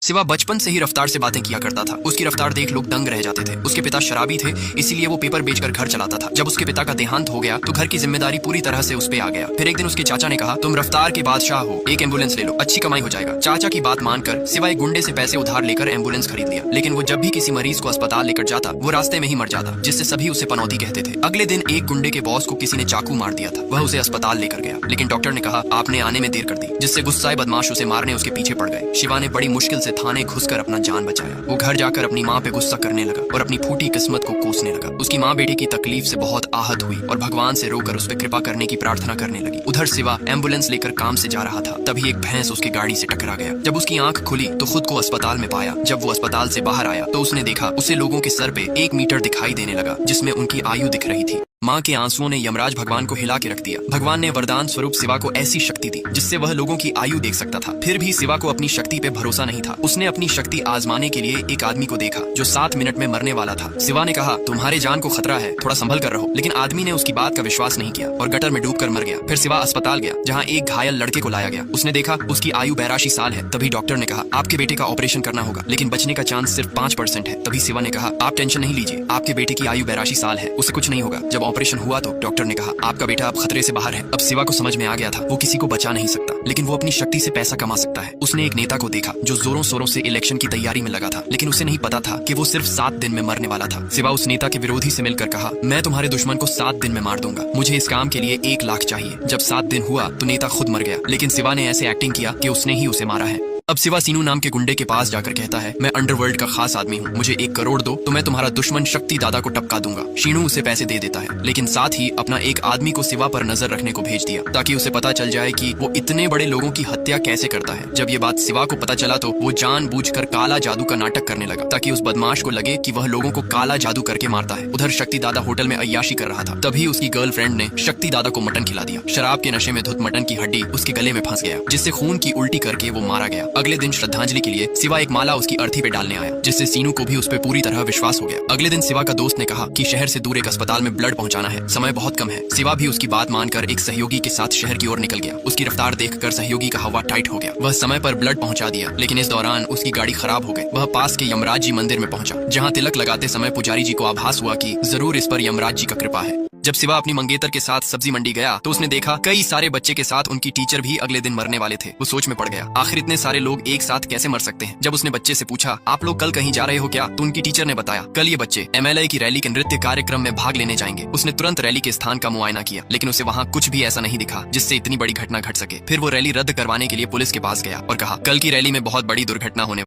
सिवा बचपन से ही रफ्तार से बातें किया करता था। उसकी रफ्तार देख लोग दंग रह जाते थे। उसके पिता शराबी थे, इसीलिए वो पेपर बेचकर घर चलाता था। जब उसके पिता का देहांत हो गया तो घर की जिम्मेदारी पूरी तरह से उस पे आ गया। फिर एक दिन उसके चाचा ने कहा, तुम रफ्तार के बादशाह हो, एक एम्बुलेंस ले लो, अच्छी कमाई हो जाएगा। चाचा की बात मानकर सिवा एक गुंडे से पैसे उधार लेकर एम्बुलेंस खरीद लिया। लेकिन वो जब भी किसी मरीज को अस्पताल लेकर जाता वो रास्ते में ही मर जाता, जिससे सभी उसे पनौती कहते थे। अगले दिन एक गुंडे के बॉस को किसी ने चाकू मार दिया था। वह उसे अस्पताल लेकर गया, लेकिन डॉक्टर ने कहा आपने आने में देर कर दी, जिससे गुस्साए बदमाश उसे मारने उसके पीछे पड़ गए। शिवा ने बड़ी मुश्किल से थाने घुसकर अपना जान बचाया। वो घर जाकर अपनी माँ पे गुस्सा करने लगा और अपनी फूटी किस्मत को कोसने लगा। उसकी माँ बेटे की तकलीफ से बहुत आहत हुई और भगवान से रोकर उस पर कृपा करने की प्रार्थना करने लगी। उधर सिवा एम्बुलेंस लेकर काम से जा रहा था, तभी एक भैंस उसकी गाड़ी से टकरा गया। जब उसकी आंख खुली तो खुद को अस्पताल में पाया। जब वो अस्पताल से बाहर आया तो उसने देखा उसे लोगों के सर पे 1 मीटर दिखाई देने लगा, जिसमें उनकी आयु दिख रही थी। माँ के आंसुओं ने यमराज भगवान को हिला के रख दिया। भगवान ने वरदान स्वरूप सिवा को ऐसी शक्ति दी जिससे वह लोगों की आयु देख सकता था। फिर भी सिवा को अपनी शक्ति पे भरोसा नहीं था। उसने अपनी शक्ति आजमाने के लिए एक आदमी को देखा जो 7 मिनट में मरने वाला था। सिवा ने कहा, तुम्हारे जान को खतरा है, थोड़ा संभल कर रहो। लेकिन आदमी ने उसकी बात का विश्वास नहीं किया और गटर में डूबकर मर गया। फिर सिवा अस्पताल गया, जहाँ एक घायल लड़के को लाया गया। उसने देखा उसकी आयु 82 साल है। तभी डॉक्टर ने कहा, आपके बेटे का ऑपरेशन करना होगा, लेकिन बचने का चांस सिर्फ 5% है। तभी सिवा ने कहा, आप टेंशन नहीं लीजिए, आपके बेटे की आयु 82 साल है, उसे कुछ नहीं होगा। जब ऑपरेशन हुआ तो डॉक्टर ने कहा, आपका बेटा अब खतरे से बाहर है। अब सिवा को समझ में आ गया था वो किसी को बचा नहीं सकता, लेकिन वो अपनी शक्ति से पैसा कमा सकता है। उसने एक नेता को देखा जो जोरों शोरों से इलेक्शन की तैयारी में लगा था, लेकिन उसे नहीं पता था कि वो सिर्फ 7 दिन में मरने वाला था। सिवा उस नेता के विरोधी से मिलकर कहा, मैं तुम्हारे दुश्मन को 7 दिन में मार दूंगा, मुझे इस काम के लिए 1 लाख चाहिए। जब 7 दिन हुआ तो नेता खुद मर गया, लेकिन सिवा ने ऐसे एक्टिंग किया कि उसने ही उसे मारा है। अब सिवा सीनू नाम के गुंडे के पास जाकर कहता है, मैं अंडरवर्ल्ड का खास आदमी हूँ, मुझे 1 करोड़ दो तो मैं तुम्हारा दुश्मन शक्ति दादा को टपका दूंगा। शीनू उसे पैसे दे देता है, लेकिन साथ ही अपना एक आदमी को सिवा पर नजर रखने को भेज दिया ताकि उसे पता चल जाए कि वो इतने बड़े लोगों की हत्या कैसे करता है। जब ये बात सिवा को पता चला तो वो जानबूझकर काला जादू का नाटक करने लगा ताकि उस बदमाश को लगे कि वह लोगों को काला जादू करके मारता है। उधर शक्ति दादा होटल में अय्याशी कर रहा था, तभी उसकी गर्लफ्रेंड ने शक्ति दादा को मटन खिला दिया। शराब के नशे में धुत मटन की हड्डी उसके गले में फंस गया, जिससे खून की उल्टी करके वो मारा गया। अगले दिन श्रद्धांजलि के लिए सिवा एक माला उसकी अर्थी पे डालने आया, जिससे सीनू को भी उस पे पूरी तरह विश्वास हो गया। अगले दिन सिवा का दोस्त ने कहा कि शहर से दूर एक अस्पताल में ब्लड पहुंचाना है, समय बहुत कम है। सिवा भी उसकी बात मानकर एक सहयोगी के साथ शहर की ओर निकल गया। उसकी रफ्तार देखकर सहयोगी का हवा टाइट हो गया। वह समय पर ब्लड पहुंचा दिया, लेकिन इस दौरान उसकी गाड़ी खराब हो गई। वह पास के यमराज जी मंदिर में पहुंचा, जहाँ तिलक लगाते समय पुजारी जी को आभास हुआ कि जरूर इस पर यमराज जी का कृपा है। जब सिवा अपनी मंगेतर के साथ सब्जी मंडी गया तो उसने देखा कई सारे बच्चे के साथ उनकी टीचर भी अगले दिन मरने वाले थे। वो सोच में पड़ गया, आखिर इतने सारे लोग एक साथ कैसे मर सकते हैं। जब उसने बच्चे से पूछा, आप लोग कल कहीं जा रहे हो क्या, तो उनकी टीचर ने बताया, कल ये बच्चे MLA की रैली के नृत्य कार्यक्रम में भाग लेने जाएंगे। उसने तुरंत रैली के स्थान का मुआयना किया, लेकिन उसे वहाँ कुछ भी ऐसा नहीं दिखा जिससे इतनी बड़ी घटना घट सके। फिर वो रैली रद्द करवाने के लिए पुलिस के पास गया और कहा, कल की रैली में बहुत बड़ी दुर्घटना होने